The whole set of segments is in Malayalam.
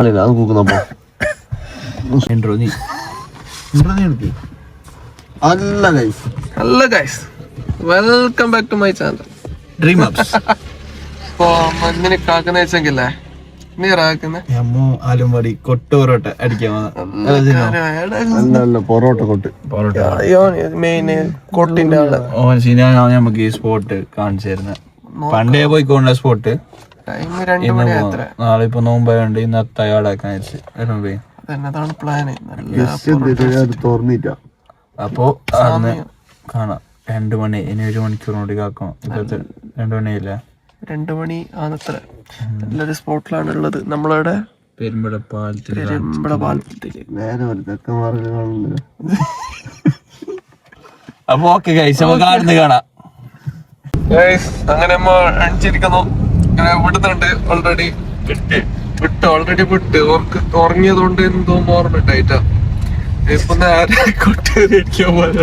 Welcome back to my channel dream ups. ഇപ്പൊ മഞ്ഞിന് കാക്കുന്ന വെച്ചെങ്കിലേ ആലുംപടി കൊട്ട് പൊറോട്ട അടിക്കാൻ കൊട്ടിന്റെ നമുക്ക് ഈ സ്പോട്ട് കാണിച്ചു തരുന്ന പണ്ടേ പോയിക്കൊണ്ട സ്പോട്ട്. നാളെ ഇപ്പൊ നോമ്പായോണ്ട് ഇന്ന് തയ്യാറാക്കാൻ പ്ലാന്. അപ്പൊ അന്ന് കാണാം 2 മണി. ഇനി 1 മണിക്കൂറിനോട് കാക്കണം. ഇപ്പോഴത്തെ 2 മണിയില്ല, 2 മണി ആണത്ര. നല്ലൊരു സ്പോട്ടിലാണ് ഉള്ളത്. നമ്മളവിടെ പെരുമ്പട പാലത്തില്. അപ്പൊ ഓക്കെ ഗൈസ്, നമുക്ക് ആടുന്ന് കാണാം. അങ്ങനെ നമ്മ അണിച്ചിരിക്കുന്നു. ഇങ്ങനെ വിടുന്നുണ്ട്. ഓൾറെഡി വിട്ട് ഉറങ്ങിയതുകൊണ്ട് എന്തോ ഓർമ്മയിട്ടായിട്ടാ. ഇപ്പൊ നേരെ കൊട്ടടിക്കാൻ പോലെ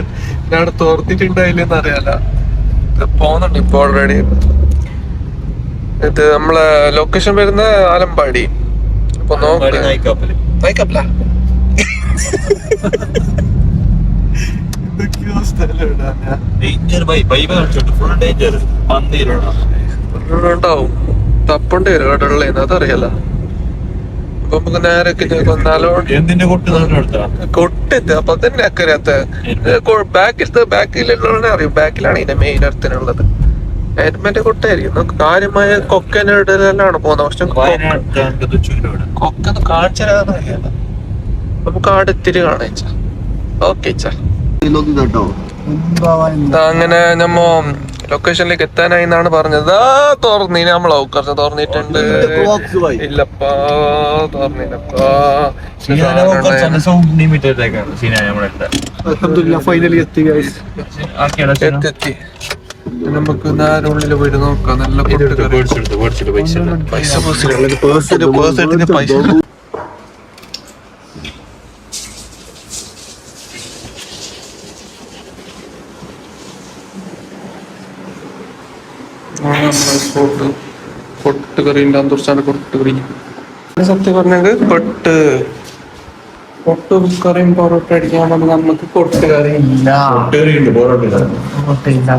ഞാൻ തോർത്തിട്ടുണ്ടായില്ലെന്ന് അറിയാല. പോകുന്നുണ്ട് ഇപ്പൊ ഓൾറെഡി. ഇത് നമ്മളെ ലൊക്കേഷൻ വരുന്ന ആലമ്പാടി. ഇപ്പൊ നോക്കപ്പല ഉണ്ടാവും. തപ്പുണ്ട് വരും അതറിയാലോ. അപ്പൊ നമുക്ക് നേരെ കൊട്ടെത്ത്. അപ്പൊ തന്നെ അക്കരത്ത് ബാക്കിലുള്ളവനെ അറിയും. ബാക്കിലാണ് ഇതിന്റെ മെയിൻ അർത്ഥനുള്ളത്. ഹെൽമെറ്റ് കൊട്ടായിരിക്കും. നമുക്ക് കാര്യമായ കൊക്കനെല്ലാം പോകുന്നത്. പക്ഷെ കൊക്കൊന്ന് കാണിച്ചാൽ അറിയാലോ. നമുക്ക് അടുത്തിരി കാണാച്ച. ഓക്കെ അങ്ങനെ നമ്മ ലൊക്കേഷനിലേക്ക് എത്താനായി എന്നാണ് പറഞ്ഞത്. തുറന്നീന് നമ്മളോ കുറച്ച് തുറന്നിട്ടുണ്ട്. ഇല്ലപ്പാ തുറന്നില്ലപ്പാ. ഫൈനലി എത്തി. നമുക്ക് നേരെ ഉള്ളില് പോയിട്ട് നോക്കാം. നല്ല പൈസ കൊട്ടുകറിന്റെ അന്തൂർച്ചാണ് കൊട്ടുകറി. സത്യം പറഞ്ഞെങ്കിൽ കൊട്ടുകറിയും പൊറോട്ട അടിക്കാൻ നമുക്ക് കൊട്ടുകറി ഇല്ല.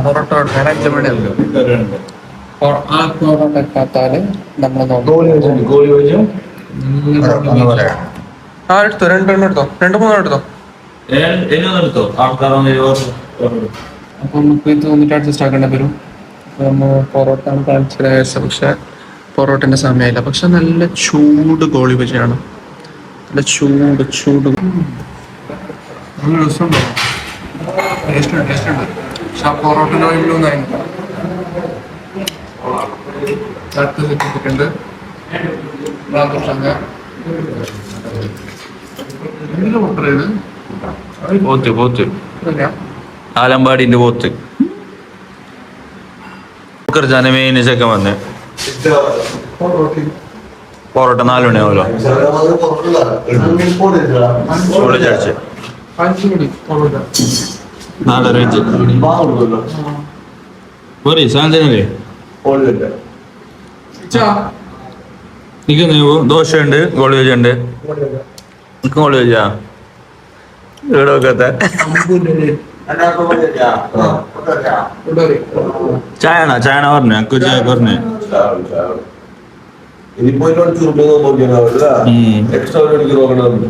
പൊറോട്ട 5 മണിയല്ലോ. ആ പൊറോട്ട എത്താത്താല് നമ്മൾ എടുത്തോ. 2 എടുത്തോ. 2-3 എടുത്തോ. അപ്പൊ നമുക്ക് ഇത് വന്നിട്ട് അഡ്ജസ്റ്റ് ആക്കേണ്ടി വരും. പൊറോട്ട കാണിച്ചത്. പക്ഷെ പൊറോട്ടന്റെ സമയമില്ല. പക്ഷെ നല്ല ചൂട് ഗോളി ബജിയാണ്. നല്ല ചൂട് നല്ല രസമുണ്ടോ? ടേസ്റ്റ് ഉണ്ട്. പക്ഷെ ആ പൊറോട്ടൻ്റെ വൈബിലൊന്നും സെറ്റിട്ടുണ്ട്. ആലമ്പാടിന്റെ പോത്ത് മെയിൻ ചെക്കൻ വന്ന് പൊറോട്ട 4 മണിയാവല്ലോ. ചടിച്ച് 4:30 പോരെ സാധനല്ലേ. ദോശ ഉണ്ട്, ഗോളി വെജ് ഉണ്ട്. ഗോളി വെച്ചാ ഇവിടെ വെക്കത്തെ ചായണ പറഞ്ഞ എനിക്ക് ചായ പറഞ്ഞേ.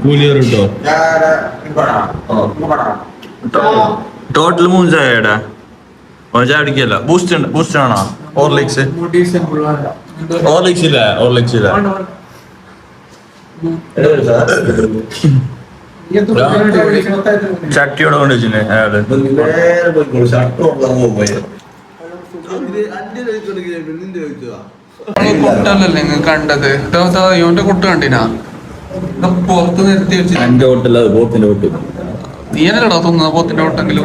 കൂലി കേട്ടോ. ടോട്ടൽ 3 ചായടാ. ചായ അടിക്കല്ല. ബൂസ്റ്റ് ആണോ? ഹോർലിക്സ് ഇല്ല. ചട്ടിയോടെ കൊണ്ട് വെച്ചില്ലേ അയാള്. കുട്ടല്ലേ നിങ്ങൾ കണ്ടത്? ഇവന്റെ കുട്ട കണ്ടിനാ? പുറത്ത് നിർത്തി വെച്ചു. എന്റെ ഹോട്ടൽ പോത്തിന്റെ ഹോട്ടൽ. നീ എന്നല്ലടാ തോന്നുന്നത് പോത്തിന്റെ ഹോട്ടെങ്കിലും.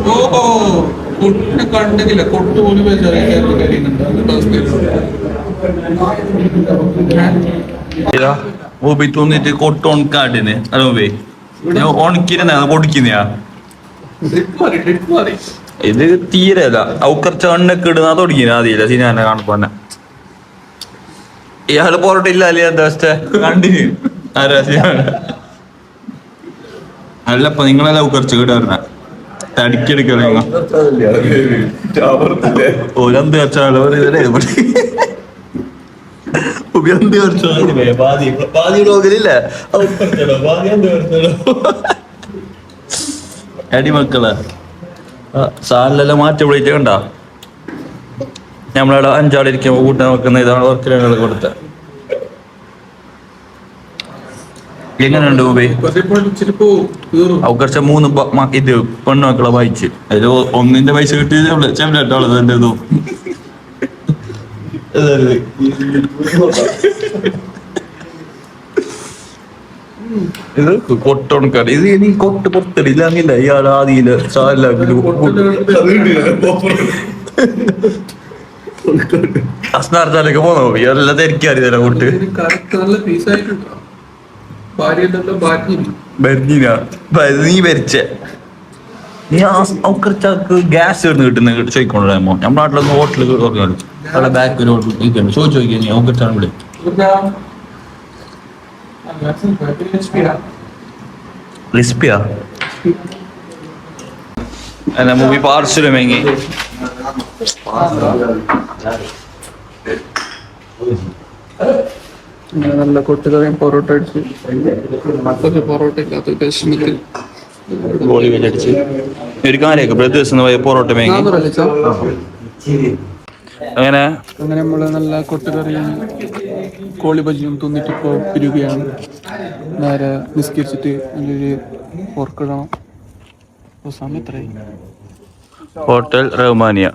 ഓ കുട്ടിനെ കണ്ടില്ല. കൊട്ട് പോലും ഓബി തോന്നിട്ട് കൊട്ട് ഉണക്കാട്ടിന്. അത് ഓബി ഉണക്കിരുന്ന പൊടിക്കുന്നയാ. ഇത് തീരെ ഔക്കർച്ച എണ്ണൊക്കെ ഇടുന്ന തുടങ്ങിയ അതില്ല സിനിമ കാണപ്പന്നെ. ഇയാള് പൊറോട്ട ഇല്ല അല്ലേ എന്താ അവസ്ഥ കണ്ടിന്യൂ അല്ലപ്പ നിങ്ങളെല്ലാം കുറച്ച് കിട്ടാറുണ്ട തടിക്കെടുക്കല ഓരെന്ത് കച്ചാലോ ഉപയോഗ പാതി ബ്ലോഗിലില്ല അടിമക്കളെ സാലിലെല്ലാം മാറ്റി വിളിച്ച് കണ്ട നമ്മളവിടെ അഞ്ചാളിരിക്കുമ്പോ കൂട്ടാൻ വെക്കുന്ന ഇതാണ് വർക്കിനെ കൊടുത്ത എങ്ങനെയുണ്ട് ഊബി കുറച്ച 3 ഇത് പെണ്ണുമക്കളെ വായിച്ച് അതിൽ ഒന്നിന്റെ പൈസ കിട്ടിയത് ചെവിട്ടുള്ളത് എന്റെ ഇതും ഇത് കൊട്ടോണക്കാട് ഇത് ഇനി കൊട്ട് പൊട്ടടില്ല ഇയാൾ ആദ്യയില് അസ്നാർത്താനൊക്കെ പോന്നോ ഇയാളെല്ലാം തിരക്കാറിയതല്ല കൊട്ട് നീ ഭരിച്ച നീ കുറച്ചക്ക് ഗ്യാസ് ഇടുന്ന് കിട്ടുന്ന ചോദിക്കണോ നമ്മുടെ നാട്ടിലൊന്ന് ഹോട്ടലിൽ തുറന്നാലും അവിടെ ബാക്കിൽ ചോദിച്ചു ചോദിക്കാൻ നീ ഔക്കറ്റാണ് ഇവിടെ റിസ്പിയാ അല്ല മൂവി പാർസല് മേങ്ങി നല്ല കൊട്ടുകറിയും പൊറോട്ട അടിച്ച് പൊറോട്ട ഇല്ലാത്ത വിഷമത്തിൽ ഗോളി വെച്ചടിച്ച് ഒരു കാര്യമൊക്കെ ബ്രദേഴ്സ് പോയ പൊറോട്ട മേങ്ങി അങ്ങനെ അങ്ങനെ നമ്മള് നല്ല കൊട്ടുകറിയും കോളി ബജിയും തിന്നിട്ട് ഇപ്പോൾ പിരിയുകയാണ്. നേരെ നിസ്കരിച്ചിട്ട് നല്ലൊരു ഓർക്കിടണം. സമയം എത്രയായി? ഹോട്ടൽ റഹ്മാനിയ.